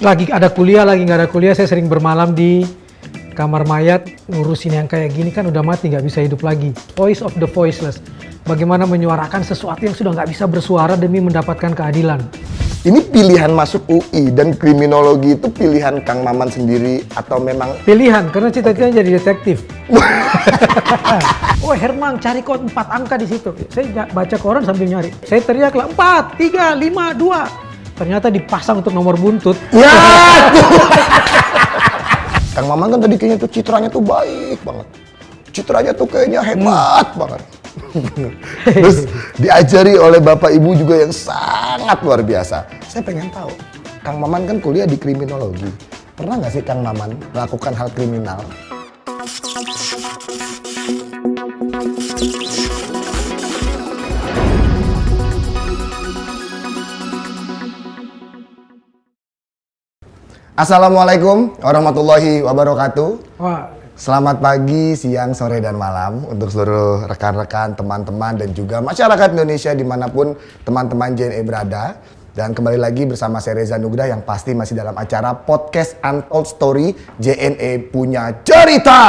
lagi ada kuliah, lagi nggak ada kuliah, saya sering bermalam di kamar mayat ngurusin yang kayak gini, kan udah mati nggak bisa hidup lagi. Voice of the voiceless. Bagaimana menyuarakan sesuatu yang sudah nggak bisa bersuara demi mendapatkan keadilan. Ini pilihan masuk UI dan kriminologi itu pilihan Kang Maman sendiri atau memang Pilihan, karena cita-citanya jadi detektif. Oh Herman, cari kode 4 angka di situ. Saya baca koran sambil nyari. Saya teriaklah 4, 3, 5, 2. Ternyata dipasang untuk nomor buntut. ya. Kang Maman kan tadi kayaknya tuh citranya tuh baik banget. Citranya tuh kayaknya hebat banget. Terus diajari oleh Bapak Ibu juga yang sangat luar biasa. Saya pengen tahu, Kang Maman kan kuliah di kriminologi. Pernah nggak sih Kang Maman melakukan hal kriminal? Assalamualaikum warahmatullahi wabarakatuh. Wah, Selamat pagi, siang, sore, dan malam untuk seluruh rekan-rekan, teman-teman, dan juga masyarakat Indonesia dimanapun teman-teman JNE berada. Dan kembali lagi bersama saya Reza Nugraha yang pasti masih dalam acara Podcast Untold Story JNE Punya Cerita.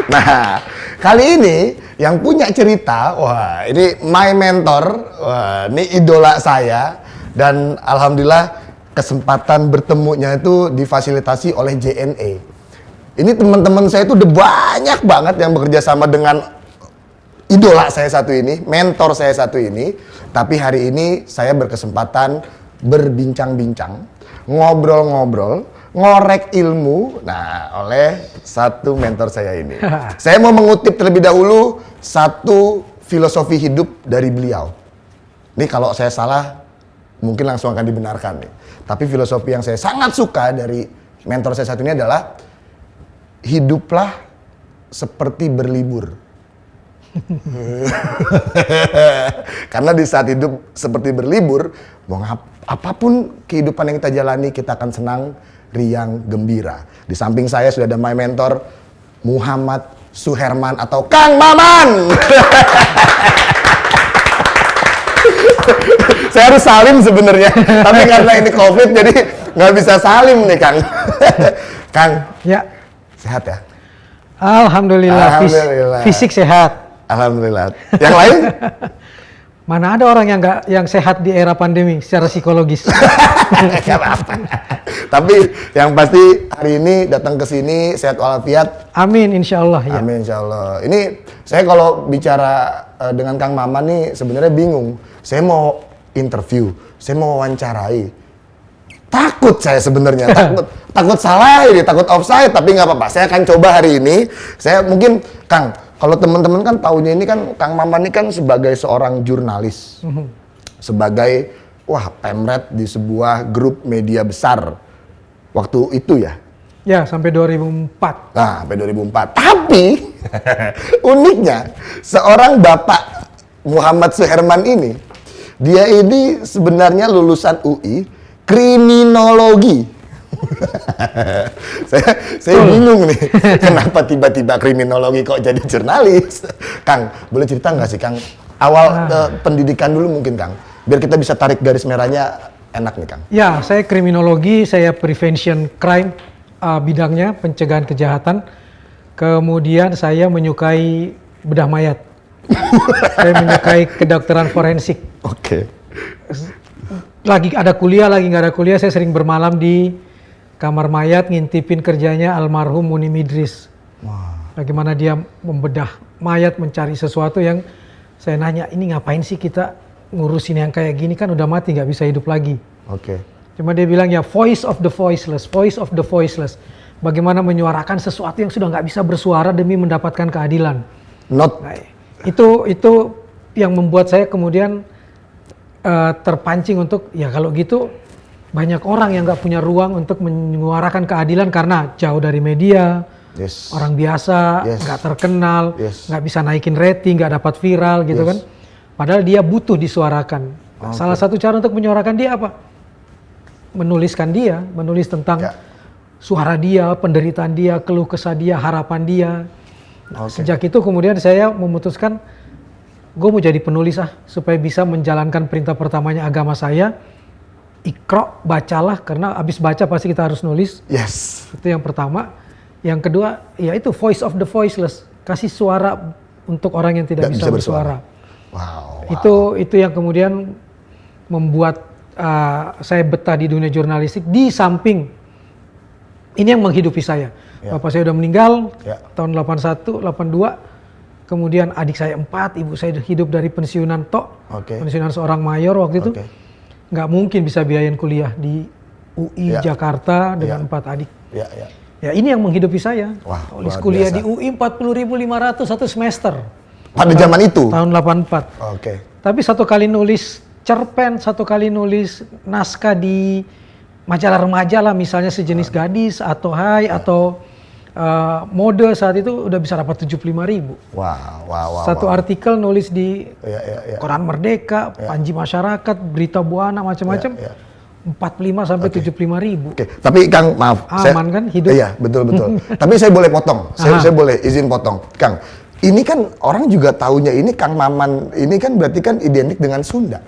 Nah, kali ini yang punya cerita, wah ini my mentor, wah ini idola saya. Dan alhamdulillah kesempatan bertemunya itu difasilitasi oleh JNE. Ini teman-teman saya itu udah banyak banget yang bekerja sama dengan idola saya satu ini, mentor saya satu ini. Tapi hari ini saya berkesempatan berbincang-bincang, ngobrol-ngobrol, ngorek ilmu, nah oleh satu mentor saya ini. Saya mau mengutip terlebih dahulu satu filosofi hidup dari beliau. Ini kalau saya salah, mungkin langsung akan dibenarkan nih. Tapi filosofi yang saya sangat suka dari mentor saya satu ini adalah hiduplah seperti berlibur. Karena di saat hidup seperti berlibur, mau apapun kehidupan yang kita jalani, kita akan senang, riang, gembira. Di samping saya sudah ada my mentor Muhammad Suherman atau Kang Maman. Saya harus salim sebenarnya, tapi karena ini COVID jadi nggak bisa salim nih Kang. Kang, ya. Sehat ya? Alhamdulillah. Alhamdulillah. Fisik sehat. Alhamdulillah. Yang lain? Mana ada orang yang sehat di era pandemi secara psikologis. Gak apa-apa. Tapi yang pasti hari ini datang ke sini sehat walafiat. Amin, insya Allah. Ya. Amin, insya Allah. Ini saya kalau bicara dengan Kang Maman nih sebenarnya bingung. Saya mau interview, saya mau wawancarai. Takut saya sebenarnya, takut salah ini, takut offside, tapi nggak apa-apa. Saya akan coba hari ini. Saya mungkin Kang, kalau teman-teman kan taunya ini kan Kang Maman ini kan sebagai seorang jurnalis, sebagai pemret di sebuah grup media besar waktu itu ya. Ya, sampai 2004. Nah, sampai 2004. Tapi uniknya seorang Bapak Muhammad Suherman ini, dia ini sebenarnya lulusan UI kriminologi. saya bingung nih, kenapa tiba-tiba kriminologi kok jadi jurnalis? Kang, boleh cerita nggak sih Kang? Awal pendidikan dulu mungkin Kang, biar kita bisa tarik garis merahnya enak nih Kang. Ya, saya kriminologi, saya prevention crime, bidangnya pencegahan kejahatan. Kemudian saya menyukai bedah mayat. Saya menyukai kedokteran forensik. Oke. Lagi ada kuliah, lagi nggak ada kuliah, saya sering bermalam di kamar mayat ngintipin kerjanya almarhum Munim Idris. Bagaimana dia membedah mayat, mencari sesuatu yang saya nanya, ini ngapain sih kita ngurusin yang kayak gini, kan udah mati nggak bisa hidup lagi. Oke. Cuma dia bilang ya voice of the voiceless, voice of the voiceless. Bagaimana menyuarakan sesuatu yang sudah nggak bisa bersuara demi mendapatkan keadilan. Nah, itu yang membuat saya kemudian terpancing untuk ya kalau gitu banyak orang yang nggak punya ruang untuk menyuarakan keadilan karena jauh dari media, orang biasa, nggak terkenal, nggak bisa naikin rating, nggak dapat viral gitu kan. Padahal dia butuh disuarakan. Nah, salah satu cara untuk menyuarakan dia apa? Menuliskan dia, menulis tentang suara dia, penderitaan dia, keluh kesah dia, harapan dia. Sejak itu kemudian saya memutuskan gue mau jadi penulis supaya bisa menjalankan perintah pertamanya agama saya, Iqra, bacalah, karena abis baca pasti kita harus nulis. Yes. Itu yang pertama. Yang kedua, ya itu voice of the voiceless, kasih suara untuk orang yang tidak bisa bersuara. Wow. Itu yang kemudian membuat saya betah di dunia jurnalistik. Di samping ini yang menghidupi saya. Bapak saya udah meninggal tahun 81, 82. Kemudian adik saya 4, ibu saya hidup dari pensiunan pensiunan seorang mayor waktu itu. Nggak mungkin bisa biayain kuliah di UI Jakarta dengan 4 adik. Ya ini yang menghidupi saya. Wah, tulis kuliah di UI 40.500 satu semester. Pada zaman itu? Tahun 84. Tapi satu kali nulis cerpen, satu kali nulis naskah di majalah remaja lah, misalnya sejenis Gadis atau Hai atau Mode, saat itu udah bisa dapat 75.000. Satu artikel nulis di Koran Merdeka, Panji Masyarakat, Berita Buana, macam-macam. 45 sampai 75.000. Tapi Kang, maaf. Aman kan hidup? Iya, betul. Tapi saya boleh potong. Saya boleh izin potong. Kang, ini kan orang juga taunya ini Kang Maman, ini kan berarti kan identik dengan Sunda.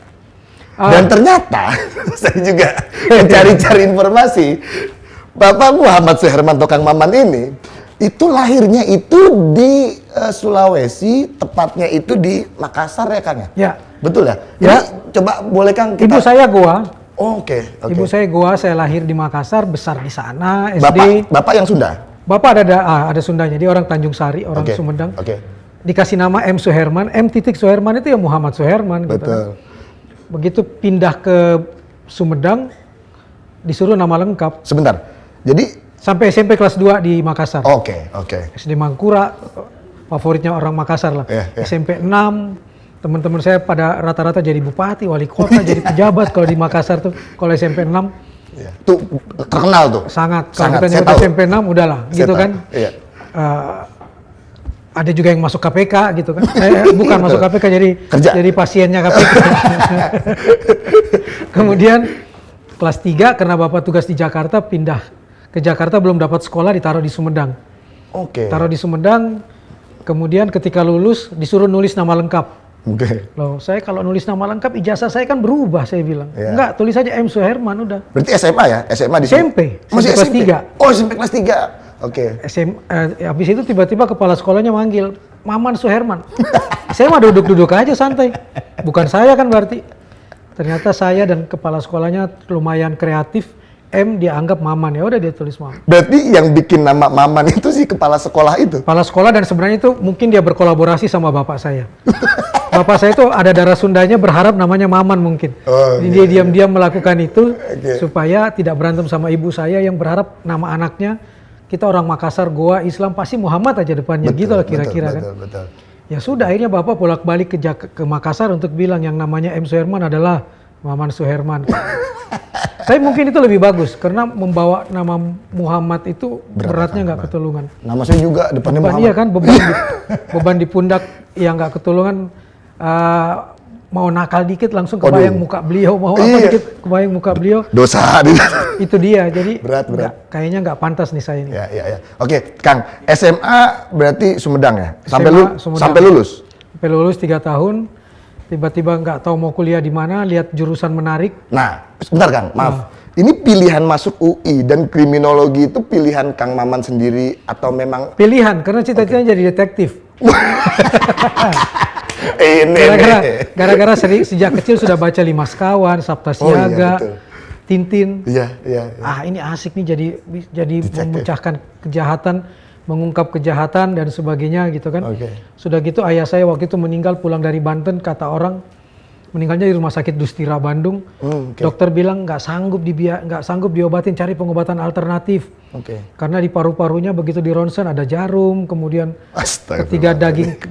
Dan ternyata saya juga mencari-cari informasi, Bapak Muhammad Suherman atau Kang Maman ini, itu lahirnya itu di Sulawesi, tepatnya itu di Makassar ya Kang ya? Ya. Betul ya? Ya. Jadi, coba boleh Kang kita... Ibu saya Goa. Oke. Ibu saya Goa, saya lahir di Makassar, besar di sana, SD. Bapak yang Sunda? Bapak ada Sundanya, dia orang Tanjung Sari, orang Sumedang. Dikasih nama M. Suherman, M. Suherman itu ya Muhammad Suherman. Betul. Gitu. Begitu pindah ke Sumedang, disuruh nama lengkap. Sebentar. Jadi sampai SMP kelas 2 di Makassar. Oke. SD Mangkura, favoritnya orang Makassar lah. SMP 6, teman-teman saya pada rata-rata jadi bupati, wali kota, jadi pejabat kalau di Makassar tuh. Kalau SMP 6 tuh terkenal tuh. Sangat. Kalau kita nyebut SMP 6 udahlah, gitu kan. Iya. Ada juga yang masuk KPK gitu kan. Bukan masuk KPK, jadi pasiennya KPK. Kemudian kelas 3 karena Bapak tugas di Jakarta, pindah ke Jakarta, belum dapat sekolah, ditaruh di Sumedang. Taruh di Sumedang, kemudian ketika lulus disuruh nulis nama lengkap. Loh, saya kalau nulis nama lengkap ijazah saya kan berubah, saya bilang. Enggak, tulis aja M. Suherman udah. Berarti SMA ya? SMA di SMP. Masih kelas 3. Oh, SMP kelas 3. Habis itu tiba-tiba kepala sekolahnya manggil, Maman Suherman. Saya mah duduk-duduk aja santai. Bukan saya kan berarti. Ternyata saya dan kepala sekolahnya lumayan kreatif. M dianggap Maman, ya udah dia tulis Maman. Berarti yang bikin nama Maman itu sih kepala sekolah itu? Kepala sekolah, dan sebenarnya itu mungkin dia berkolaborasi sama bapak saya. Bapak saya itu ada darah Sundanya, berharap namanya Maman mungkin. Jadi dia diam-diam melakukan itu supaya tidak berantem sama ibu saya yang berharap nama anaknya, kita orang Makassar, Goa, Islam, pasti Muhammad aja depannya. Gitu lah kira-kira kan. Betul. Ya sudah, akhirnya bapak bolak-balik ke Makassar untuk bilang yang namanya M. Suherman adalah Maman Suherman. Tapi mungkin itu lebih bagus karena membawa nama Muhammad itu beratnya nggak ketulungan. Nama saya juga depannya Muhammad. Iya kan, beban di pundak yang nggak ketulungan. Mau nakal dikit langsung kebayang muka beliau, mau apa dikit kebayang muka beliau. Dosa. Itu dia, jadi berat. Kayaknya nggak pantas nih saya ini. Ya. Oke, Kang, SMA berarti Sumedang ya? Sampai lulus? Sampai lulus 3 tahun. Tiba-tiba nggak tahu mau kuliah di mana, lihat jurusan menarik. Nah, sebentar Kang, maaf. Ini pilihan masuk UI dan kriminologi itu pilihan Kang Maman sendiri atau memang? Pilihan, karena cita-citanya jadi detektif. Gara-gara sejak kecil sudah baca Lima Sekawan, Sabta Siaga, Tintin. Iya. Ini asik nih jadi memecahkan kejahatan, mengungkap kejahatan dan sebagainya gitu kan. Sudah gitu ayah saya waktu itu meninggal pulang dari Banten, kata orang meninggalnya di rumah sakit Dustira Bandung. Dokter bilang nggak sanggup diobatin, cari pengobatan alternatif. Karena di paru-parunya begitu di ronsen ada jarum, kemudian ketika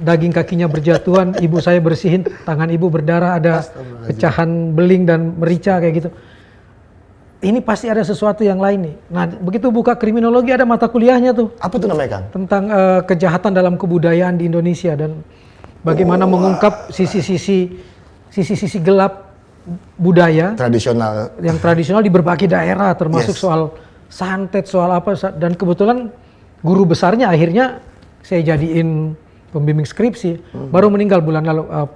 daging kakinya berjatuhan, ibu saya bersihin, tangan ibu berdarah, ada pecahan beling dan merica kayak gitu. Ini pasti ada sesuatu yang lain nih. Nah, begitu buka kriminologi ada mata kuliahnya tuh. Apa tuh namanya, Kang? Tentang kejahatan dalam kebudayaan di Indonesia dan bagaimana mengungkap sisi-sisi gelap budaya tradisional. Yang tradisional di berbagai daerah, termasuk soal santet, soal apa, dan kebetulan guru besarnya akhirnya saya jadiin pembimbing skripsi. Baru meninggal bulan lalu,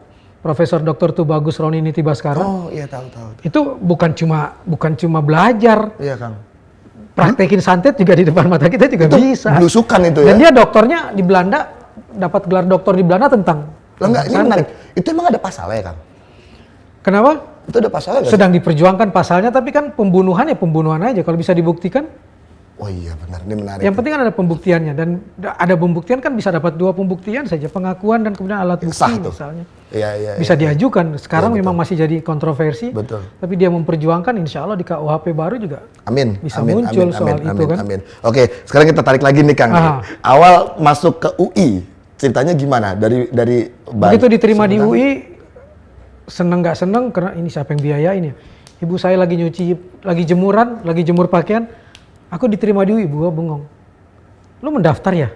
Profesor Dr. Tubagus Roni Niti Baskara. Oh iya tahu. Itu bukan cuma belajar, Iya Kang. praktekin santet juga di depan mata kita juga Itu bisa. belusukan itu ya. Dan dia doktornya di Belanda, dapat gelar doktor di Belanda tentang Enggak, ini santet. menarik. Itu emang ada pasalnya Kang? Kenapa? Itu ada pasalnya nggak? Sedang diperjuangkan pasalnya, tapi kan pembunuhan ya pembunuhan aja. Kalau bisa dibuktikan, Oh iya benar, ini menarik. yang penting kan ada pembuktiannya. Dan ada pembuktian kan bisa dapat 2 pembuktian saja, pengakuan dan kemudian alat bukti Sah tuh. misalnya. Iya. Bisa diajukan. Sekarang Iya, memang masih jadi kontroversi. Betul. Tapi dia memperjuangkan, insya Allah di KUHP baru juga. Amin. Bisa muncul soal itu kan. Amin. Oke, sekarang kita tarik lagi nih Kang. Aha. Awal masuk ke UI, ceritanya gimana? Dari Begitu diterima di UI, seneng nggak seneng karena ini siapa yang biayain ya? Ibu saya lagi lagi jemur pakaian, aku diterima di UI, gua bengong. Lu mendaftar ya?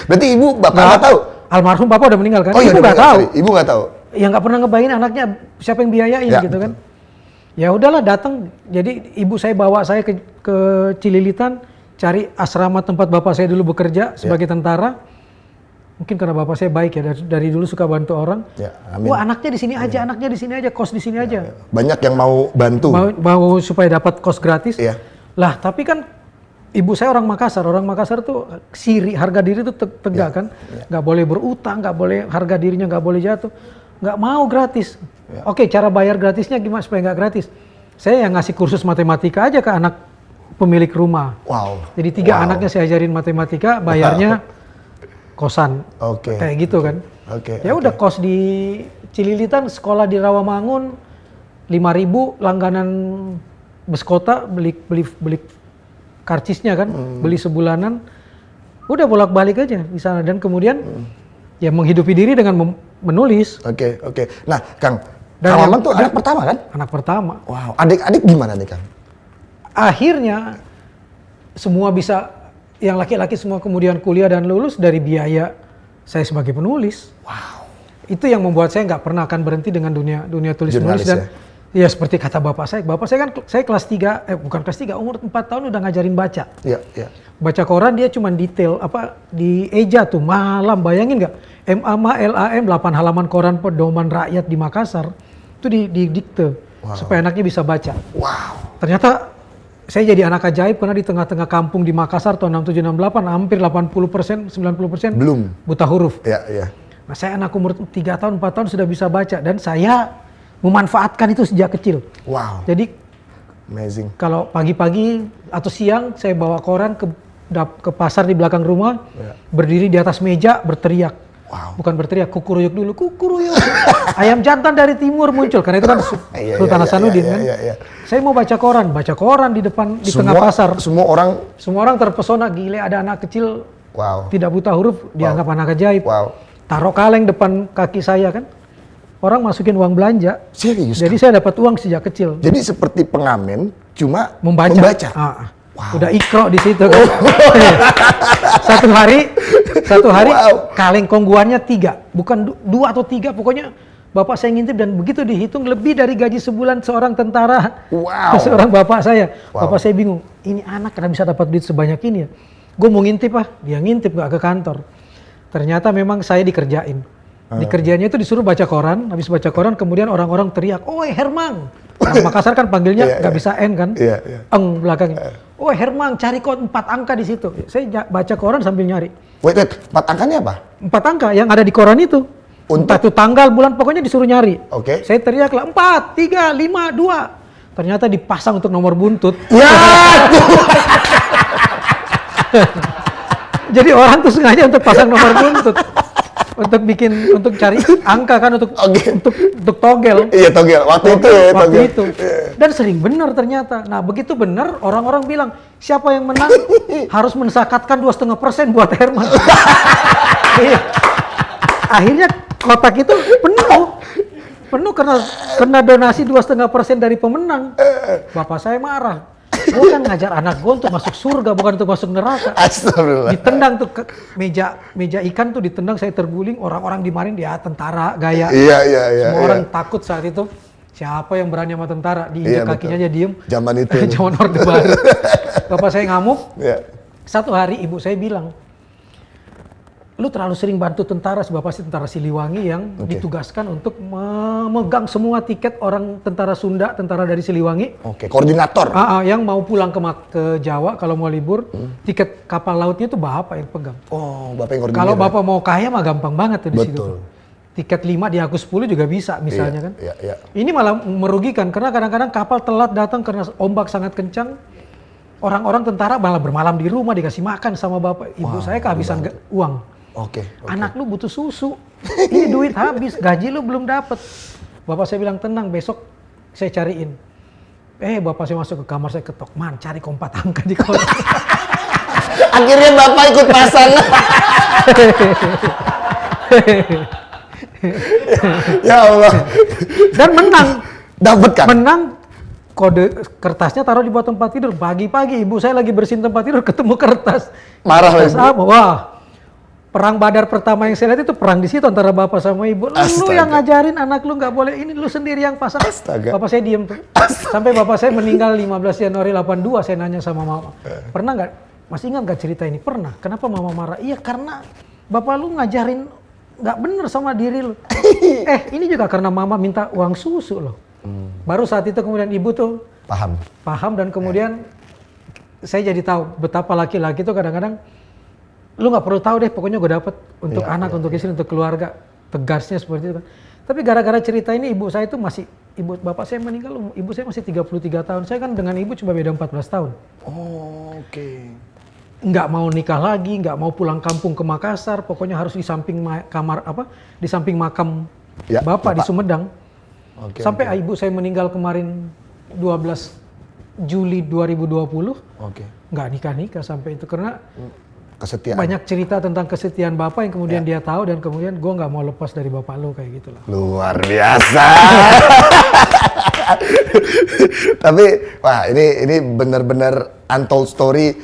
Berarti ibu bapak nggak tahu? Almarhum bapak udah meninggal kan? Oh iya, Ibu nggak tahu. Ibu nggak tahu. Ya nggak pernah ngebayangin anaknya siapa yang biayain Ya, gitu kan? Ya udahlah datang. Jadi ibu saya bawa saya ke Cililitan, cari asrama tempat bapak saya dulu bekerja sebagai tentara. Mungkin karena bapak saya baik ya, dari dulu suka bantu orang. Ya, amin. Wah anaknya di sini aja, anaknya di sini aja, kos di sini aja. Banyak yang mau bantu. Mau supaya dapat kos gratis. Iya. Lah tapi kan ibu saya orang Makassar tuh harga diri tuh tegak kan, nggak boleh berutang, nggak boleh harga dirinya nggak boleh jatuh, nggak mau gratis. Oke, cara bayar gratisnya gimana supaya nggak gratis? Saya yang ngasih kursus matematika aja ke anak pemilik rumah. Wow. Jadi 3 anaknya saya ajarin matematika, bayarnya kosan. Oke. Kayak gitu kan. Oke. Ya udah kos di Cililitan, sekolah di Rawamangun, 5.000 langganan bus kota, beli karcisnya kan, beli sebulanan, udah bolak-balik aja di sana dan kemudian ya menghidupi diri dengan menulis. Oke. Nah, Kang, Dan Kang Maman tuh anak pertama kan? Anak pertama. Wow. Adik-adik gimana nih, Kang? Akhirnya semua bisa, yang laki-laki semua kemudian kuliah dan lulus dari biaya saya sebagai penulis. Wow. Itu yang membuat saya nggak pernah akan berhenti dengan dunia tulis menulis. Jurnalis Dan ya seperti kata bapak saya kan saya kelas 3, bukan kelas 3, umur 4 tahun udah ngajarin baca. Iya. Baca koran dia cuma detail, di eja tuh malam, bayangin nggak? MAMA LAM 8 halaman koran pedoman rakyat di Makassar, itu didikte supaya anaknya bisa baca. Wow. Ternyata saya jadi anak ajaib karena di tengah-tengah kampung di Makassar tahun 67-68 hampir 80%, 90% Belum. buta huruf. Iya. Nah saya anak umur 3 tahun, 4 tahun sudah bisa baca dan saya memanfaatkan itu sejak kecil. Wow. Jadi Amazing. kalau pagi-pagi atau siang saya bawa koran ke pasar di belakang rumah, berdiri di atas meja berteriak. Wow. Bukan berteriak, kukuruyuk dulu, kukuruyuk. Ayam jantan dari timur muncul karena itu kan Sultan Hasanuddin kan. Iya. Saya mau baca koran di tengah pasar. Semua orang terpesona, gile ada anak kecil tidak buta huruf dianggap anak ajaib. Wow. Taruh kaleng depan kaki saya kan. Orang masukin uang belanja. Serius? Jadi saya dapat uang sejak kecil. Jadi seperti pengamen cuma Membaca. Wow. Udah ikro di situ kan. Satu hari kaleng kongguannya 3, bukan 2 atau 3, pokoknya bapak saya ngintip dan begitu dihitung lebih dari gaji sebulan seorang tentara. Wow. Seorang bapak saya. Wow. Bapak saya bingung, ini anak kenapa bisa dapat duit sebanyak ini ya? Gue mau ngintip dia ngintip gak ke kantor. Ternyata memang saya dikerjain. Dikerjainnya itu disuruh baca koran, habis baca koran kemudian orang-orang teriak, "Oi Hermang." Orang Makassar kan panggilnya nggak bisa N kan? Eng belakangnya. "Oi Hermang, cari kode 4 angka di situ." Saya baca koran sambil nyari. Wait, 4 angkanya apa? 4 angka yang ada di koran itu. Entah itu tanggal, bulan, pokoknya disuruh nyari. Oke. Saya teriaklah 4, 3, 5, 2. Ternyata dipasang untuk nomor buntut. Ya. Jadi orang tuh sengaja untuk pasang nomor buntut. Untuk cari angka kan, untuk togel. Iya, togel. Waktu itu. Dan sering benar ternyata. Nah begitu benar, orang-orang bilang siapa yang menang harus mensakatkan 2,5% buat Herman. Iya. Akhirnya kotak itu penuh karena donasi 2,5% dari pemenang. Bapak saya marah. Gue kan ngajar anak gue untuk masuk surga, bukan untuk masuk neraka. Astagfirullah. Ditendang tuh meja ikan tuh ditendang, saya terguling, orang-orang dimarahin, dia tentara gaya. Iya. Semua orang takut saat itu. Siapa yang berani sama tentara? Diinjak kakinya aja diem. Zaman itu. Zaman Orde Baru. Bapak saya ngamuk. Iya. Satu hari ibu saya bilang, lu terlalu sering bantu tentara, sebab pasti tentara Siliwangi yang ditugaskan untuk memegang semua tiket orang tentara Sunda, tentara dari Siliwangi. Oke, koordinator. Yang mau pulang ke Jawa kalau mau libur, tiket kapal lautnya itu bapak yang pegang. Oh, bapak yang koordinator. Kalau bapak mau kaya mah gampang banget tuh di situ. Betul. Tiket 5 di aku 10 juga bisa misalnya kan. Iya. Ini malah merugikan karena kadang-kadang kapal telat datang karena ombak sangat kencang. Orang-orang tentara malah bermalam di rumah dikasih makan sama bapak. Ibu saya kehabisan uang. Oke. Anak lu butuh susu. Ini duit habis, gaji lu belum dapet. Bapak saya bilang tenang, besok saya cariin. Bapak saya masuk ke kamar, saya ketok, man cari kompat angka di kamar. Akhirnya bapak ikut pasang. Ya Allah. Dan menang. Dapat kan? Menang. Kode kertasnya taruh di bawah tempat tidur. Pagi-pagi ibu saya lagi bersihin tempat tidur, ketemu kertas. Marah lagi. Wah. Perang Badar pertama yang saya lihat itu perang di situ antara bapak sama ibu. Lu yang ngajarin anak lu nggak boleh ini, lu sendiri yang pasang. Astaga. Bapak saya diem tuh. Sampai bapak saya meninggal 15 Januari 82, saya nanya sama mama. Pernah nggak, masih ingat nggak cerita ini? Pernah. Kenapa mama marah? Iya karena bapak lu ngajarin nggak bener sama diri lu. Ini juga karena mama minta uang susu loh. Baru saat itu kemudian ibu tuh paham dan kemudian saya jadi tahu betapa laki-laki tuh kadang-kadang lu nggak perlu tahu deh, pokoknya gue dapet untuk anak, untuk istri, untuk keluarga, tegasnya seperti itu kan. Tapi gara-gara cerita ini ibu saya itu masih, bapak saya meninggal, ibu saya masih 33 tahun, saya kan dengan ibu cuma beda 14 tahun. Oke. Nggak mau nikah lagi, nggak mau pulang kampung ke Makassar, pokoknya harus di samping di samping makam bapak di Sumedang. Sampai ibu saya meninggal kemarin 12 Juli 2020, nggak nikah-nikah sampai itu karena kesetiaan. Banyak cerita tentang kesetiaan bapak yang kemudian dia tahu dan kemudian gue nggak mau lepas dari bapak lo kayak gitulah. Luar biasa. Tapi wah ini benar-benar untold story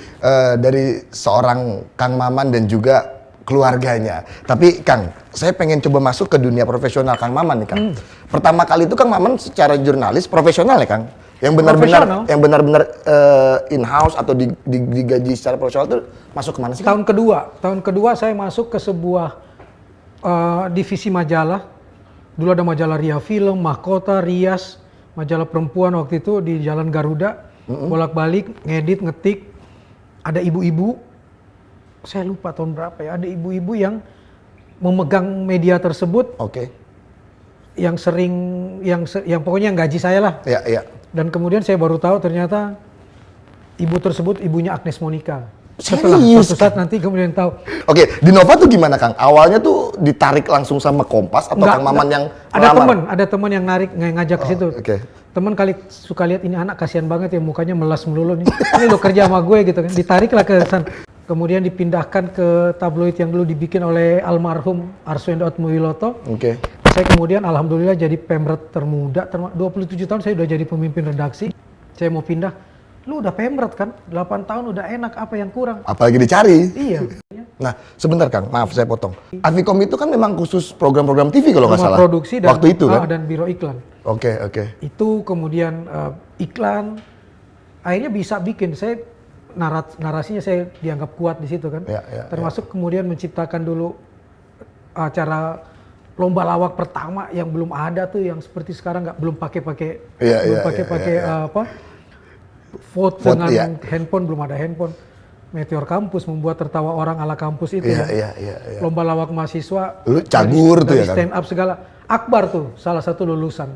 dari seorang Kang Maman dan juga keluarganya. Tapi Kang, saya pengen coba masuk ke dunia profesional Kang Maman nih Kang. Pertama kali itu Kang Maman secara jurnalis profesional ya Kang? Yang benar-benar in-house atau digaji secara profesional itu masuk kemana sih? Tahun kedua saya masuk ke sebuah divisi majalah. Dulu ada majalah Ria Film, Mahkota, Rias, majalah perempuan waktu itu di Jalan Garuda. Bolak-balik, ngedit, ngetik. Ada ibu-ibu, saya lupa tahun berapa ya, ada ibu-ibu yang memegang media tersebut. Yang sering, yang pokoknya yang gaji saya lah. Iya. Dan kemudian saya baru tahu ternyata ibu tersebut ibunya Agnes Monica. Setelah suatu saat nanti kemudian tahu. Di Nova tuh gimana Kang? Awalnya tuh ditarik langsung sama Kompas atau Kang Maman yang ada teman yang ngajak ke situ. Teman kali suka lihat ini anak kasihan banget ya mukanya melas melulu nih. Ini lo kerja sama gue gitu kan. Ditariklah ke sana. Kemudian dipindahkan ke tabloid yang dulu dibikin oleh almarhum Arswendo Atmowiloto. Saya kemudian alhamdulillah jadi pemret termuda, 27 tahun saya udah jadi pemimpin redaksi. Saya mau pindah, lu udah pemret kan, 8 tahun udah enak, apa yang kurang? Apalagi dicari. Iya. Nah sebentar Kang, maaf saya potong. Avikom itu kan memang khusus program-program TV kalau nggak salah. Produksi dan, waktu itu kan? Dan biro iklan. Oke. Itu kemudian iklan, akhirnya bisa bikin, saya narasinya saya dianggap kuat di situ kan. Termasuk kemudian menciptakan dulu acara lomba lawak pertama yang belum ada tuh, yang seperti sekarang belum pakai vote dengan handphone, belum ada handphone. Meteor Kampus membuat tertawa orang ala kampus itu. Lomba lawak mahasiswa. Lu cagur tuh ya kan? Stand up segala. Akbar tuh salah satu lulusan.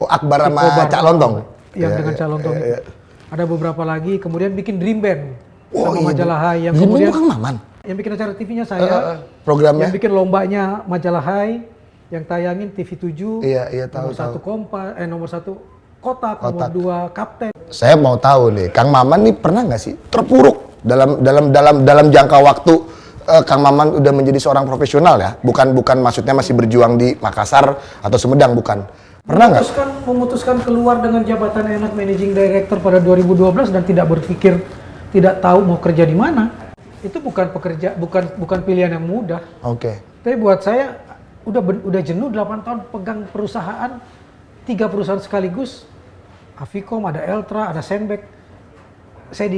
Akbar sama Cak Lontong? Yang dengan Cak Lontong itu. Ada beberapa lagi, kemudian bikin Dream Band sama majalah Hai yang kemudian Kang Maman. Yang bikin acara TV-nya saya. Programnya? Yang bikin lombanya majalah Hai, yang tayangin TV7. Tahu. Nomor 1 Kotak, nomor 2 Kapten. Saya mau tahu nih, Kang Maman nih pernah nggak sih terpuruk dalam jangka waktu Kang Maman udah menjadi seorang profesional ya? Bukan maksudnya masih berjuang di Makassar atau Sumedang, bukan. Pernah nggak? Memutuskan keluar dengan jabatan enak Managing Director pada 2012 dan tidak berpikir, tidak tahu mau kerja di mana. Itu bukan pilihan yang mudah. Tapi buat saya udah jenuh 8 tahun pegang perusahaan, 3 perusahaan sekaligus. Avikom, ada Eltra, ada Senbek. Saya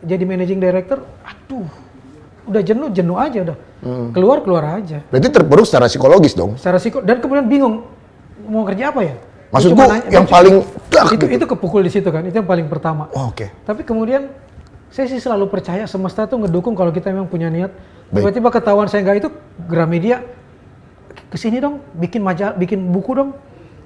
jadi Managing Director, udah jenuh aja udah. Keluar aja. Berarti terpuruk secara psikologis dong. Dan kemudian bingung mau kerja apa ya? Maksud gua yang paling itu kepukul di situ kan, itu yang paling pertama. Oh, oke. Tapi kemudian saya sih selalu percaya semesta tuh ngedukung kalau kita memang punya niat. Tiba-tiba ketahuan saya nggak itu, Gramedia kesini dong, bikin buku dong,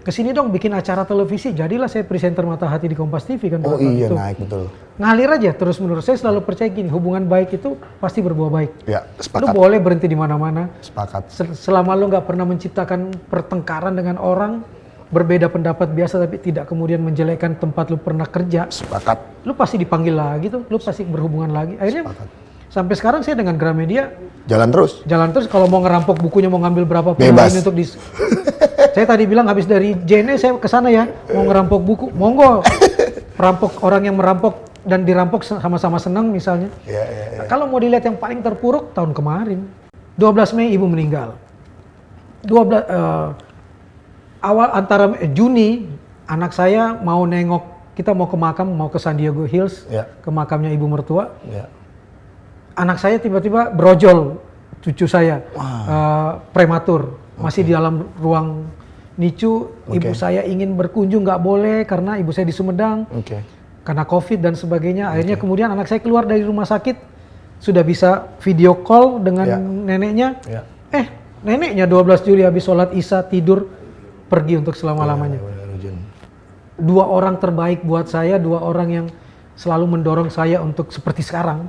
kesini dong bikin acara televisi. Jadilah saya presenter Mata Hati di Kompas TV kan. Oh iya, itu. naik betul. Ngalir aja terus menerus. Saya selalu percaya gini, hubungan baik itu pasti berbuah baik. Ya, Lu sepakat. boleh berhenti di mana-mana. Sepakat. Selama lu nggak pernah menciptakan pertengkaran dengan orang, berbeda pendapat biasa tapi tidak kemudian menjelekkan tempat lu pernah kerja. Sepakat. Lu pasti dipanggil lagi tuh, lu pasti berhubungan lagi. Akhirnya sampai sekarang saya dengan Gramedia Jalan terus. kalau mau ngerampok bukunya, mau ngambil berapa pun Bebas. ini untuk saya tadi bilang habis dari JNE saya ke sana ya, mau ngerampok buku, monggo. Perampok, orang yang merampok dan dirampok sama-sama senang misalnya. Iya. Nah, kalau mau dilihat yang paling terpuruk tahun kemarin, 12 Mei ibu meninggal. Awal antara Juni anak saya mau nengok, kita mau ke makam, mau ke San Diego Hills, ke makamnya ibu mertua. Anak saya tiba-tiba brojol, cucu saya prematur, masih di dalam ruang NICU. Ibu saya ingin berkunjung nggak boleh karena ibu saya di Sumedang, karena COVID dan sebagainya. Akhirnya kemudian anak saya keluar dari rumah sakit, sudah bisa video call dengan neneknya. Neneknya 12 Juli habis sholat Isya tidur, pergi untuk selama-lamanya. Dua orang terbaik buat saya, dua orang yang selalu mendorong saya untuk seperti sekarang.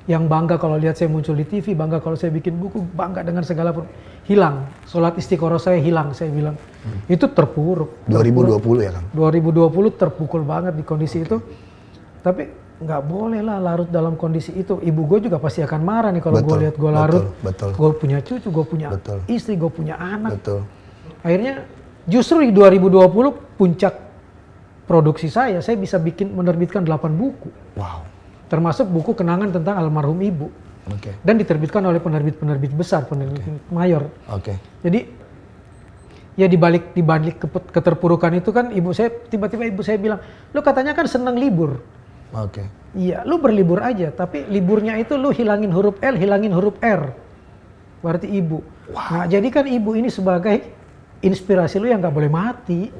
Yang bangga kalau lihat saya muncul di TV, bangga kalau saya bikin buku, bangga dengan segala pun. Hilang, sholat istiqoroh saya hilang, saya bilang. Itu terpuruk. 2020 ya Kang? 2020 terpukul banget di kondisi itu. Tapi nggak boleh lah larut dalam kondisi itu. Ibu gue juga pasti akan marah nih kalau gue lihat gue larut. Gue punya cucu, gue punya istri, gue punya anak. Akhirnya justru di 2020 puncak produksi saya bisa menerbitkan 8 buku. Wow. Termasuk buku kenangan tentang almarhum ibu. Dan diterbitkan oleh penerbit-penerbit besar, penerbit mayor. Jadi ya dibalik keterpurukan itu kan tiba-tiba ibu saya bilang, lu katanya kan senang libur. Iya, lu berlibur aja, tapi liburnya itu lu hilangin huruf L, hilangin huruf R. Berarti ibu. Nah, jadikan ibu ini sebagai inspirasi lu yang nggak boleh mati.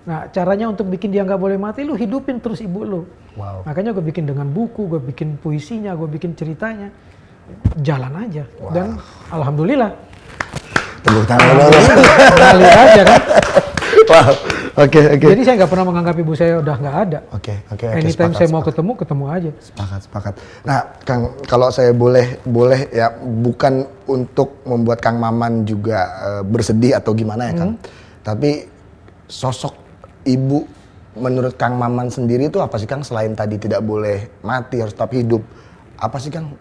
Nah, caranya untuk bikin dia nggak boleh mati, lu hidupin terus ibu lu. Makanya gue bikin dengan buku, gue bikin puisinya, gue bikin ceritanya. Jalan aja. Dan alhamdulillah. Tepuk tangan dulu. Ngalir aja kan. Oke. Jadi saya nggak pernah menganggap ibu saya udah nggak ada. Anytime saya mau ketemu aja. Sepakat. Nah, Kang, kalau saya boleh ya, bukan untuk membuat Kang Maman juga bersedih atau gimana ya Kang. Tapi sosok ibu menurut Kang Maman sendiri itu apa sih Kang, selain tadi tidak boleh mati, harus tetap hidup? Apa sih Kang?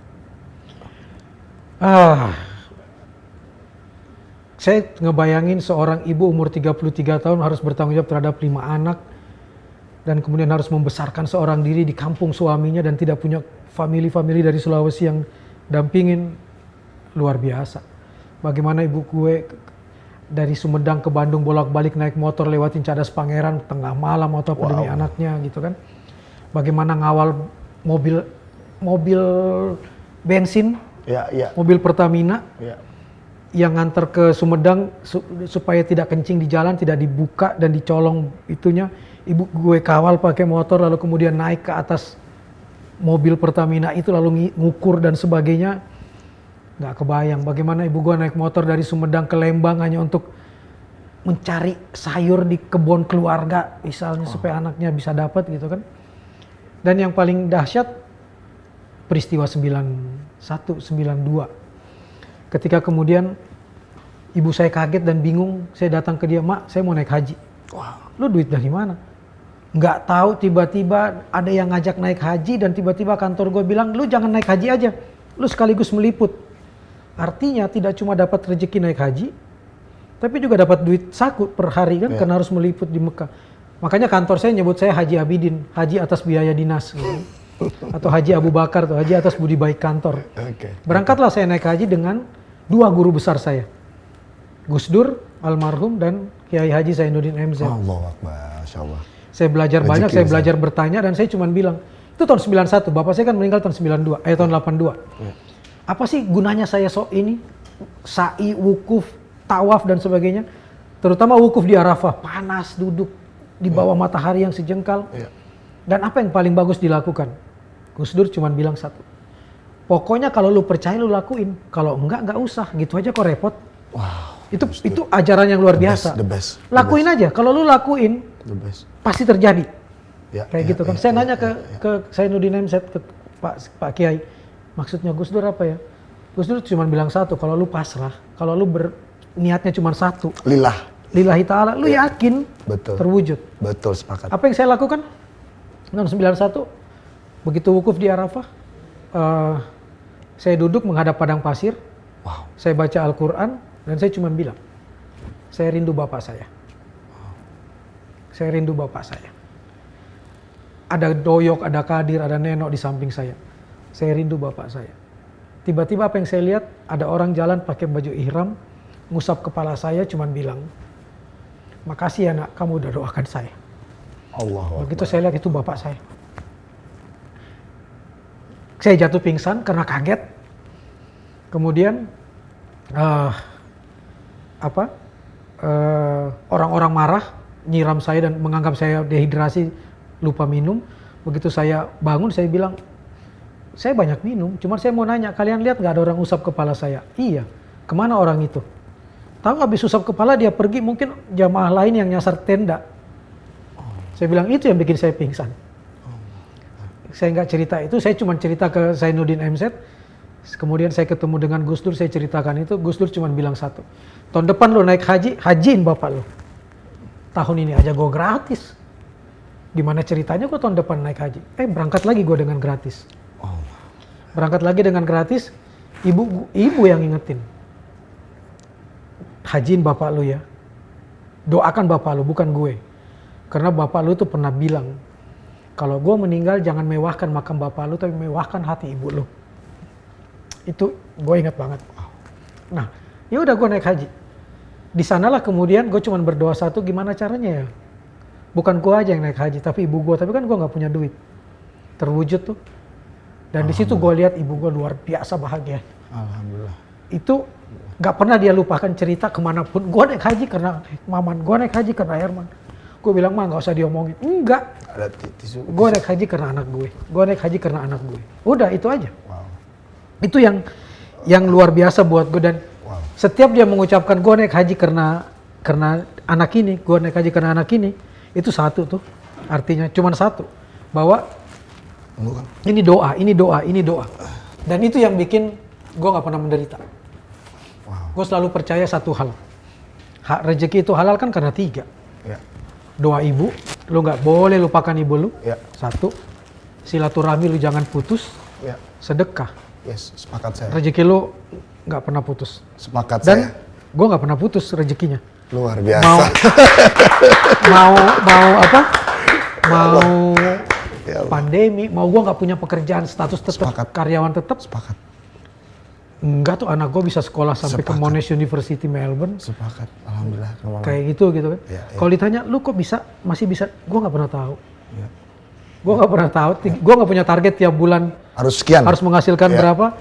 Saya ngebayangin seorang ibu umur 33 tahun harus bertanggung jawab terhadap 5 anak dan kemudian harus membesarkan seorang diri di kampung suaminya dan tidak punya family dari Sulawesi yang dampingin. Luar biasa. Bagaimana ibu gue dari Sumedang ke Bandung bolak-balik naik motor lewatin Cadas Pangeran tengah malam atau demi anaknya gitu kan. Bagaimana ngawal mobil bensin, mobil Pertamina yang nganter ke Sumedang supaya tidak kencing di jalan, tidak dibuka dan dicolong itunya. Ibu gue kawal pakai motor lalu kemudian naik ke atas mobil Pertamina itu lalu ngukur dan sebagainya. Nggak kebayang bagaimana ibu gua naik motor dari Sumedang ke Lembang hanya untuk mencari sayur di kebun keluarga misalnya supaya anaknya bisa dapat gitu kan. Dan yang paling dahsyat peristiwa 91, 92. Ketika kemudian ibu saya kaget dan bingung, saya datang ke dia, "Mak, saya mau naik haji." "Lu duit dari mana?" Nggak tahu, tiba-tiba ada yang ngajak naik haji dan tiba-tiba kantor gue bilang, "Lu jangan naik haji aja, lu sekaligus meliput." Artinya tidak cuma dapat rezeki naik haji, tapi juga dapat duit saku per hari kan, karena harus meliput di Mekah. Makanya kantor saya nyebut saya Haji Abidin, haji atas biaya dinas. Gitu. Atau Haji Abu Bakar, atau haji atas budi baik kantor. Berangkatlah saya naik haji dengan 2 guru besar saya. Gus Dur, almarhum, dan Kiai Haji Zainuddin MZ. Allahu Akbar, Masya Allah. Saya belajar banyak, saya belajar bertanya, dan saya cuma bilang, itu tahun 91, bapak saya kan meninggal tahun 92, tahun 82. Apa sih gunanya saya ini? Sa'i, wukuf, tawaf dan sebagainya. Terutama wukuf di Arafah, panas duduk di bawah matahari yang sejengkal. Dan apa yang paling bagus dilakukan? Gus Dur cuma bilang satu. Pokoknya kalau lu percaya lu lakuin, kalau enggak usah, gitu aja kok repot. Wow. Itu ajaran yang luar biasa. The best. Lakuin aja, kalau lu lakuin, pasti terjadi. Kayak gitu kan. Saya nanya ke Zainuddin MZ, ke Pak Kiai, maksudnya Gus Dur apa ya? Gus Dur cuma bilang satu, kalau lu pasrah, kalau lu niatnya cuma satu. Lillahi ta'ala, lu yakin terwujud. Betul, sepakat. Apa yang saya lakukan? Tahun 91, begitu wukuf di Arafah, saya duduk menghadap padang pasir, saya baca Al-Quran, dan saya cuma bilang, saya rindu bapak saya. Saya rindu bapak saya. Ada doyok, ada kadir, ada nenok di samping saya. Saya rindu bapak saya. Tiba-tiba apa yang saya lihat, ada orang jalan pakai baju ihram, ngusap kepala saya, cuma bilang, makasih ya nak, kamu udah doakan saya. Begitu saya lihat itu bapak saya. Saya jatuh pingsan karena kaget. Kemudian orang-orang marah, nyiram saya dan menganggap saya dehidrasi, lupa minum. Begitu saya bangun, saya bilang, saya banyak minum, cuma saya mau nanya, kalian lihat nggak ada orang usap kepala saya? Iya. Kemana orang itu? Tahu habis usap kepala dia pergi, mungkin jamaah lain yang nyasar tenda. Saya bilang itu yang bikin saya pingsan. Saya nggak cerita itu, saya cuma cerita ke Zainuddin MZ. Kemudian saya ketemu dengan Gus Dur, saya ceritakan itu. Gus Dur cuma bilang satu, tahun depan lo naik haji, hajiin bapak lo. Tahun ini aja gue gratis. Gimana ceritanya gue tahun depan naik haji? Berangkat lagi gue dengan gratis. Berangkat lagi dengan gratis, ibu yang ingetin. Hajiin bapak lo ya. Doakan bapak lo, bukan gue. Karena bapak lo tuh pernah bilang, kalau gue meninggal jangan mewahkan makam bapak lo, tapi mewahkan hati ibu lo. Itu gue ingat banget. Nah, ya udah gue naik haji. Di sanalah kemudian gue cuma berdoa satu, gimana caranya ya? Bukan gue aja yang naik haji, tapi ibu gue. Tapi kan gue nggak punya duit. Terwujud tuh. Dan di situ gue lihat ibu gue luar biasa bahagia. Alhamdulillah. Itu nggak pernah dia lupakan cerita kemanapun. Gue naik haji karena Maman, gue naik haji karena Herman. Gue bilang, mah nggak usah diomongin. Enggak. Ada tisu. Gue naik haji karena anak gue. Gue naik haji karena anak gue. Udah, itu aja. Wow. Itu yang luar biasa buat gue. Dan setiap dia mengucapkan gue naik haji karena anak ini, gue naik haji karena anak ini, itu satu tuh. Artinya cuma satu. Bahwa ini doa, ini doa, ini doa. Dan itu yang bikin gue gak pernah menderita. Gue selalu percaya satu hal. Hak rezeki itu halal kan karena 3. Doa ibu, lu gak boleh lupakan ibu lu. Satu, silaturahmi lu jangan putus. Sedekah. Yes, sepakat saya. Rezeki lu gak pernah putus. Sepakat dan saya. Dan gue gak pernah putus rezekinya. Luar biasa. Mau apa? Mau pandemi, mau gue nggak punya pekerjaan, status tetap karyawan tetap. Sepakat. Enggak tuh, anak gue bisa sekolah sampai ke Monash University Melbourne. Sepakat, alhamdulillah. Kayak gitu kan. Kalau ditanya, lu kok masih bisa? Gue nggak pernah tahu. Gue nggak pernah tahu. Gue nggak punya target tiap bulan. Harus sekian. Harus menghasilkan berapa?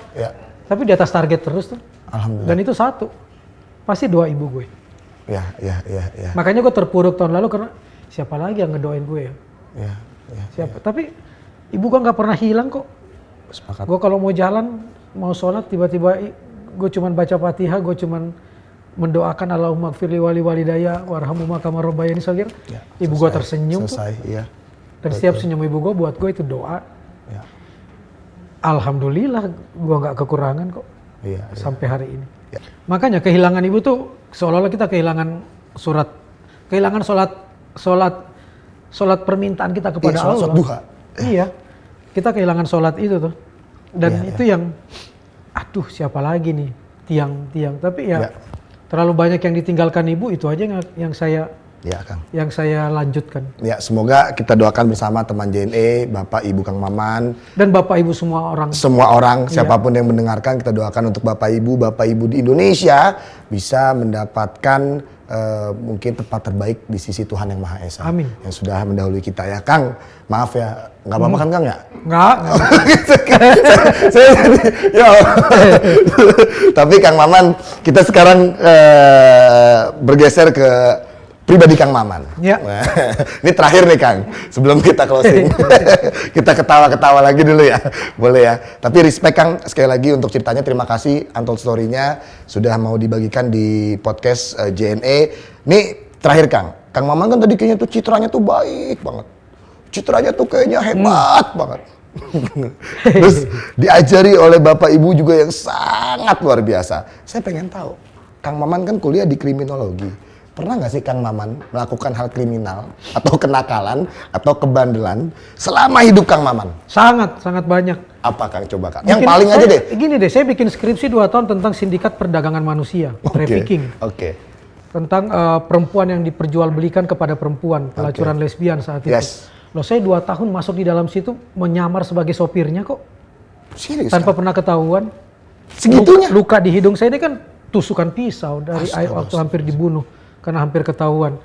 Tapi di atas target terus tuh. Alhamdulillah. Dan itu satu, pasti doa ibu gue. Ya. Makanya gue terpuruk tahun lalu karena siapa lagi yang ngedoain gue ya? Siapa? Tapi ibu gue nggak pernah hilang kok. Sepakat. Gue kalau mau jalan, mau sholat, tiba-tiba gue cuman baca Fatihah, gue cuman mendoakan Allahumma gfirli wali walidayya warhamhuma kama rabbayani shaghir. Ibu gue tersenyum. Selesai, iya. Dan setiap senyum ibu gue buat gue itu doa. Alhamdulillah gue nggak kekurangan kok. Sampai hari ini. Makanya kehilangan ibu tuh seolah-olah kita kehilangan sholat permintaan kita kepada Allah. Sholat duha. Iya, kita kehilangan sholat itu tuh. Dan itu yang, aduh siapa lagi nih tiang-tiang. Tapi terlalu banyak yang ditinggalkan ibu, itu aja yang saya yang saya lanjutkan. Ya, semoga kita doakan bersama teman JNE, Bapak Ibu Kang Maman. Dan Bapak Ibu semua orang. Semua orang, siapapun yang mendengarkan, kita doakan untuk Bapak Ibu di Indonesia bisa mendapatkan mungkin tempat terbaik di sisi Tuhan Yang Maha Esa. Amin. Yang sudah mendahului kita ya. Kang, maaf ya, nggak apa-apa kan Kang ya? Nggak. Ya. Tapi Kang Maman, kita sekarang bergeser ke pribadi Kang Maman. Ya. Nah, ini terakhir nih Kang, sebelum kita closing. Kita ketawa-ketawa lagi dulu ya, boleh ya. Tapi respect Kang, sekali lagi untuk ceritanya, terima kasih Untold Story-nya sudah mau dibagikan di podcast JNE. Nih terakhir Kang Maman kan tadi kayaknya tuh citranya tuh baik banget. Citranya tuh kayaknya hebat banget. Terus diajari oleh Bapak Ibu juga yang sangat luar biasa. Saya pengen tahu, Kang Maman kan kuliah di kriminologi. Pernah nggak sih Kang Maman melakukan hal kriminal atau kenakalan atau kebandelan selama hidup Kang Maman? Sangat banyak. Apa Kang, coba Kang? Yang paling aja deh. Gini deh, saya bikin skripsi 2 tahun tentang sindikat perdagangan manusia, trafficking. Oke. Tentang perempuan yang diperjualbelikan kepada perempuan, pelacuran lesbian saat itu. Yes. Loh, saya 2 tahun masuk di dalam situ menyamar sebagai sopirnya kok. Serius? Tanpa Kang? pernah ketahuan. Segitunya? Luka di hidung saya ini kan tusukan pisau dari air waktu hampir dibunuh. Karena hampir ketahuan.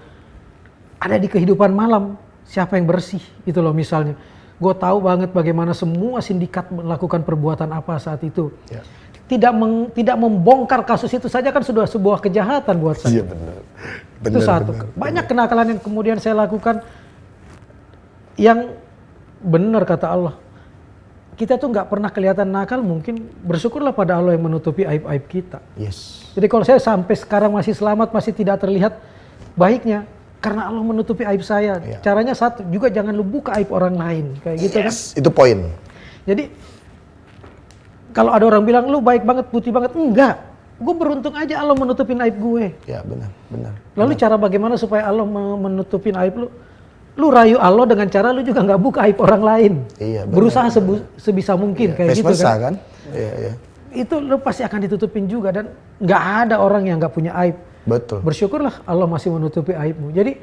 Ada di kehidupan malam, siapa yang bersih, itu loh misalnya. Gue tahu banget bagaimana semua sindikat melakukan perbuatan apa saat itu. Ya. Tidak membongkar kasus itu saja kan sudah sebuah kejahatan buat saya. Iya benar. Itu satu. Banyak kenakalan yang kemudian saya lakukan yang benar kata Allah. Kita tuh nggak pernah kelihatan nakal, mungkin bersyukurlah pada Allah yang menutupi aib-aib kita. Yes. Jadi kalau saya sampai sekarang masih selamat, masih tidak terlihat baiknya, karena Allah menutupi aib saya. Ya. Caranya satu, juga jangan lu buka aib orang lain, kayak gitu kan. Itu poin. Jadi kalau ada orang bilang lu baik banget, putih banget, enggak. Gue beruntung aja Allah menutupin aib gue. Ya benar. Lalu cara bagaimana supaya Allah menutupin aib lu? Lu rayu Allah dengan cara lu juga nggak buka aib orang lain. Iya, berusaha sebisa mungkin kayak gitu kan. Iya. Itu lu pasti akan ditutupin juga, dan nggak ada orang yang nggak punya aib. Betul. Bersyukurlah Allah masih menutupi aibmu. Jadi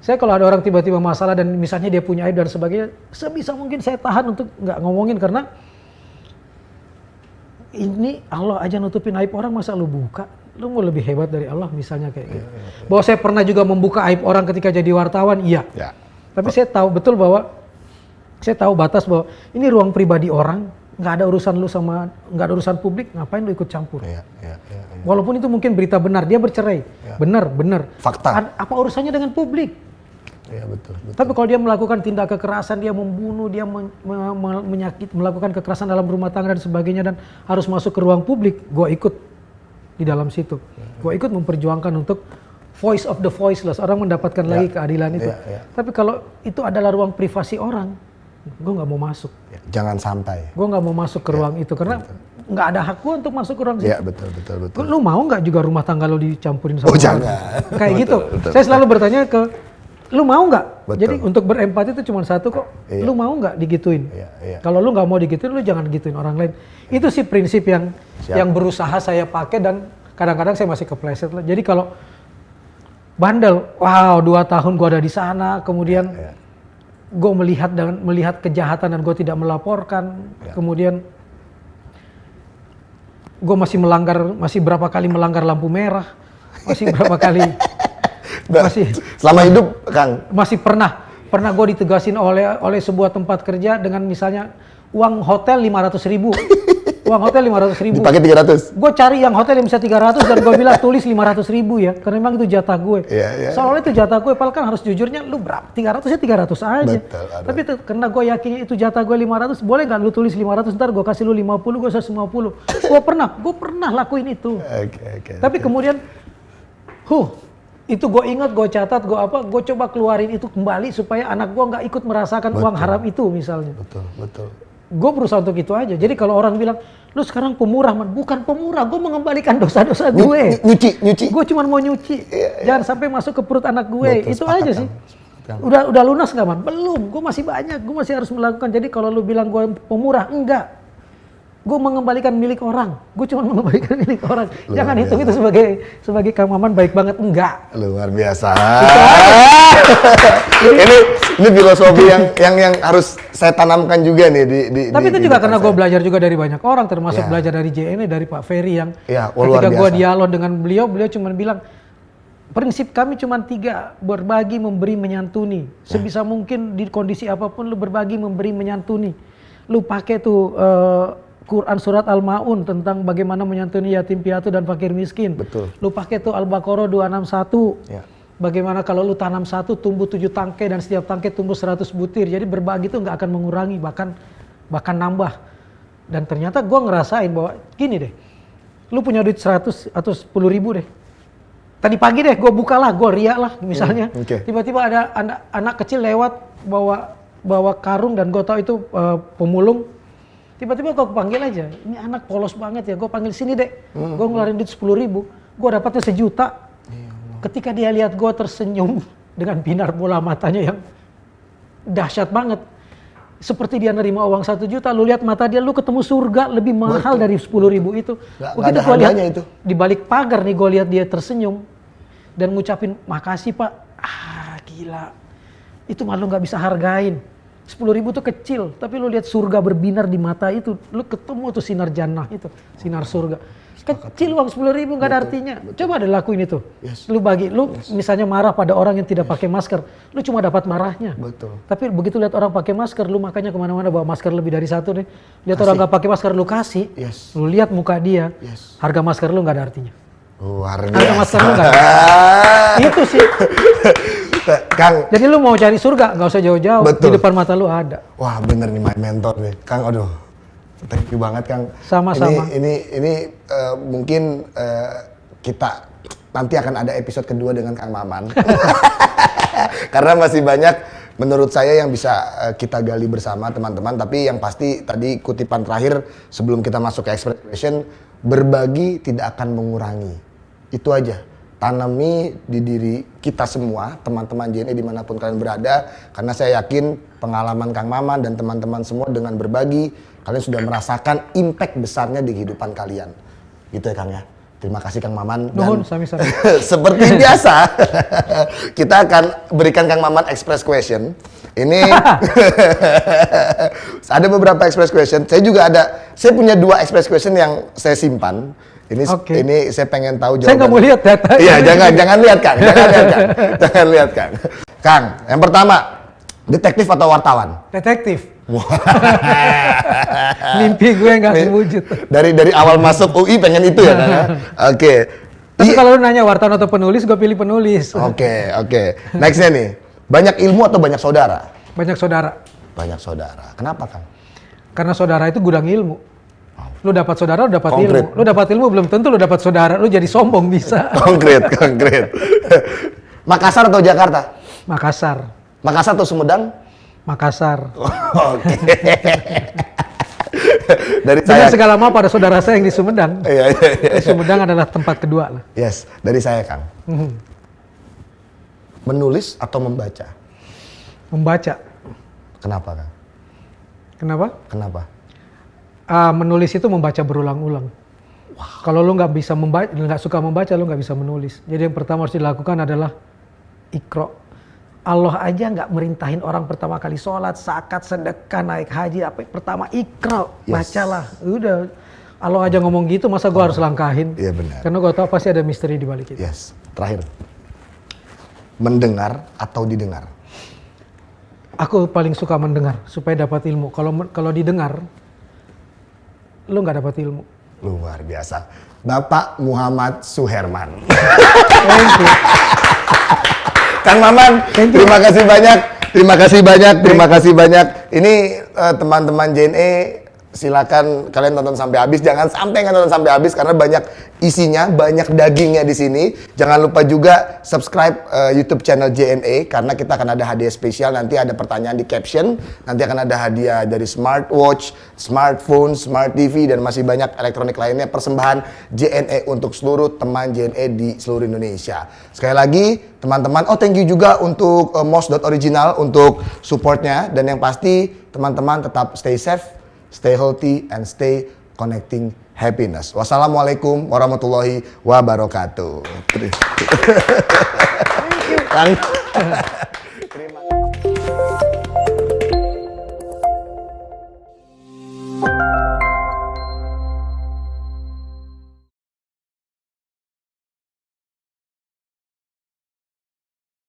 saya kalau ada orang tiba-tiba masalah dan misalnya dia punya aib dan sebagainya, sebisa mungkin saya tahan untuk nggak ngomongin, karena ini Allah aja nutupin aib orang, masa lu buka? Lu mau lebih hebat dari Allah misalnya kayak gitu. Bahwa saya pernah juga membuka aib orang ketika jadi wartawan, iya. Ya. Tapi saya tahu betul bahwa saya tahu batas bahwa ini ruang pribadi orang, nggak ada urusan lu sama, nggak ada urusan publik, ngapain lu ikut campur? Ya. Walaupun itu mungkin berita benar, dia bercerai, benar. Fakta. Apa urusannya dengan publik? Ya betul. Tapi kalau dia melakukan tindak kekerasan, dia membunuh, dia melakukan kekerasan dalam rumah tangga dan sebagainya, dan harus masuk ke ruang publik, gue ikut di dalam situ. Gue ikut memperjuangkan untuk voice of the voiceless, orang mendapatkan lagi keadilan itu. Tapi kalau itu adalah ruang privasi orang, gue nggak mau masuk. Jangan sampai. Gue nggak mau masuk ke ruang itu, karena nggak ada hak gue untuk masuk ke ruang itu. Iya betul. Lu mau nggak juga rumah tangga lo dicampurin sama orang? Jangan. Kayak gitu. Saya selalu bertanya ke, lu mau nggak? Jadi untuk berempati itu cuma satu kok. Lu mau nggak digituin? Kalau lu nggak mau digituin, lu jangan gituin orang lain. Itu sih prinsip yang berusaha saya pakai, dan kadang-kadang saya masih kepleset lah. Jadi kalau bandel, wow 2 tahun gue ada di sana, kemudian gue melihat kejahatan dan gue tidak melaporkan, kemudian gue masih berapa kali melanggar lampu merah, masih berapa kali, selama hidup Kang, masih pernah gue ditegasin oleh sebuah tempat kerja dengan misalnya uang hotel 500.000. Uang hotel 500.000. Dipakai 300. Gue cari yang hotel yang bisa 300 dan gue bilang tulis 500.000 ya, karena memang itu jatah gue. Soalnya itu jatah gue, padahal kan harus jujurnya lu berapa? 300 ya 300 aja. Betul, tapi itu karena gue yakinnya itu jatah gue 500, boleh nggak lu tulis 500, ntar gue kasih lu 50, gue 150. Gue pernah lakuin itu. Tapi kemudian, itu gue ingat, gue catat, gue coba keluarin itu kembali supaya anak gue nggak ikut merasakan uang haram itu misalnya. Betul. Gue berusaha untuk itu aja. Jadi kalau orang bilang, lu sekarang pemurah, man. Bukan pemurah, gue mengembalikan dosa-dosa gue. Nyuci. Gue cuma mau nyuci. Jangan sampai masuk ke perut anak gue. Betul, itu aja sih. Udah lunas nggak, man? Belum. Gue masih banyak. Gue masih harus melakukan. Jadi kalau lu bilang gue pemurah, enggak. Gue mengembalikan milik orang. Gue cuma mengembalikan milik orang. Jangan hitung itu sebagai Kang Maman baik banget, enggak. Luar biasa. ini filosofi yang harus saya tanamkan juga nih di. Tapi itu juga karena gue belajar juga dari banyak orang, termasuk belajar dari JNE, dari Pak Ferry yang ketika gue dialog dengan beliau cuma bilang, prinsip kami cuma 3, berbagi, memberi, menyantuni. Sebisa mungkin di kondisi apapun lu berbagi, memberi, menyantuni. Lu pakai tuh Quran surat Al-Maun tentang bagaimana menyantuni yatim piatu dan fakir miskin. Betul. Lu pakai tuh Al-Baqarah 261. Ya. Bagaimana kalau lu tanam 1 tumbuh 7 tangkai dan setiap tangkai tumbuh 100 butir. Jadi berbagi itu nggak akan mengurangi, bahkan nambah. Dan ternyata gue ngerasain bahwa gini deh, lu punya duit 100 atau 10 ribu deh. Tadi pagi deh gue bukalah, gue riak lah misalnya. Tiba-tiba ada anak kecil lewat bawa karung dan gue tahu itu pemulung. Tiba-tiba gue panggil aja, ini anak polos banget ya, gue panggil sini deh. Gue ngeluarin duit 10 ribu, gue dapatnya 1 juta. Ketika dia lihat gue tersenyum dengan binar bola matanya yang dahsyat banget. Seperti dia nerima uang 1 juta, lu lihat mata dia, lu ketemu surga lebih mahal dari 10 ribu itu. Begitu gue lihat itu. Di balik pagar nih gue lihat dia tersenyum dan ngucapin makasih pak. Gila, itu malu nggak bisa hargain. 10 ribu tuh kecil, tapi lu lihat surga berbinar di mata itu, lu ketemu tuh sinar jannah itu, sinar surga. Kecil uang 10 ribu nggak ada artinya. Coba deh lakuin itu. Lu bagi, misalnya marah pada orang yang tidak pakai masker, lu cuma dapat marahnya. Betul. Tapi begitu lihat orang pakai masker, lu makanya kemana-mana bawa masker lebih dari 1 deh. Lihat orang nggak pakai masker, lu kasih. Lu lihat muka dia, harga masker lu nggak ada artinya. Luar biasa. Harga masker lu nggak ada. Itu sih. Kang. Jadi lu mau cari surga, nggak usah jauh-jauh. Di depan mata lu ada. Wah bener nih my mentor nih, Kang. Aduh, thank you banget Kang. Sama-sama. Ini mungkin kita nanti akan ada episode kedua dengan Kang Maman. Karena masih banyak menurut saya yang bisa kita gali bersama teman-teman. Tapi yang pasti tadi kutipan terakhir sebelum kita masuk ke express question, berbagi tidak akan mengurangi. Itu aja. Tanami di diri kita semua, teman-teman JNE dimanapun kalian berada. Karena saya yakin pengalaman Kang Maman dan teman-teman semua dengan berbagi, kalian sudah merasakan impact besarnya di kehidupan kalian. Gitu ya Kang ya. Terima kasih Kang Maman. Nuhun, sami-sami. Seperti biasa, kita akan berikan Kang Maman express question. Ini ada beberapa express question. Saya punya 2 express question yang saya simpan. Ini saya pengen tahu jawaban. Saya nggak mau lihat data. Iya, jangan lihat Kang. Jangan lihat Kang. Kang, yang pertama, detektif atau wartawan? Detektif. Mimpi gue nggak terwujud. Dari awal masuk UI pengen itu ya Kang? Oke. Tapi kalau lu nanya wartawan atau penulis, gue pilih penulis. Oke. Nextnya nih, banyak ilmu atau banyak saudara? Banyak saudara. Banyak saudara. Kenapa Kang? Karena saudara itu gudang ilmu. Lu dapat saudara, lu dapat Konkret. ilmu. Lu dapat ilmu belum tentu lu dapat saudara. Lu jadi sombong bisa. Konkret. Makassar atau Jakarta? Makassar. Makassar atau Sumedang? Makassar. Oke. Dari Dengan saya segala mau pada saudara saya yang di Sumedang. Iya. Sumedang adalah tempat kedua lah. Yes, dari saya Kang. Menulis atau membaca? Membaca. Kenapa Kang? Kenapa? Menulis itu membaca berulang-ulang. Kalau lu nggak bisa membaca, nggak suka membaca, lu nggak bisa menulis. Jadi yang pertama harus dilakukan adalah ikro. Allah aja nggak merintahin orang pertama kali sholat, zakat, sedekah, naik haji, pertama ikro, bacalah. Udah, Allah aja ngomong gitu, masa gua harus langkahin? Iya benar. Karena gua tahu pasti ada misteri di balik itu. Yes. Terakhir, mendengar atau didengar? Aku paling suka mendengar supaya dapat ilmu. Kalau didengar, lu nggak dapat ilmu. Luar biasa. Bapak Muhammad Suherman. Thank you. Kang Maman, terima kasih banyak. Ini teman-teman JNE, silakan kalian tonton sampai habis. Jangan sampai nggak nonton sampai habis karena banyak isinya, banyak dagingnya di sini. Jangan lupa juga subscribe YouTube channel JNE karena kita akan ada hadiah spesial. Nanti ada pertanyaan di caption. Nanti akan ada hadiah dari smartwatch, smartphone, smart TV dan masih banyak elektronik lainnya. Persembahan JNE untuk seluruh teman JNE di seluruh Indonesia. Sekali lagi teman-teman, thank you juga untuk mos.original untuk supportnya. Dan yang pasti teman-teman tetap stay safe, stay healthy, and stay connecting happiness. Wassalamualaikum warahmatullahi wabarakatuh. Thank you.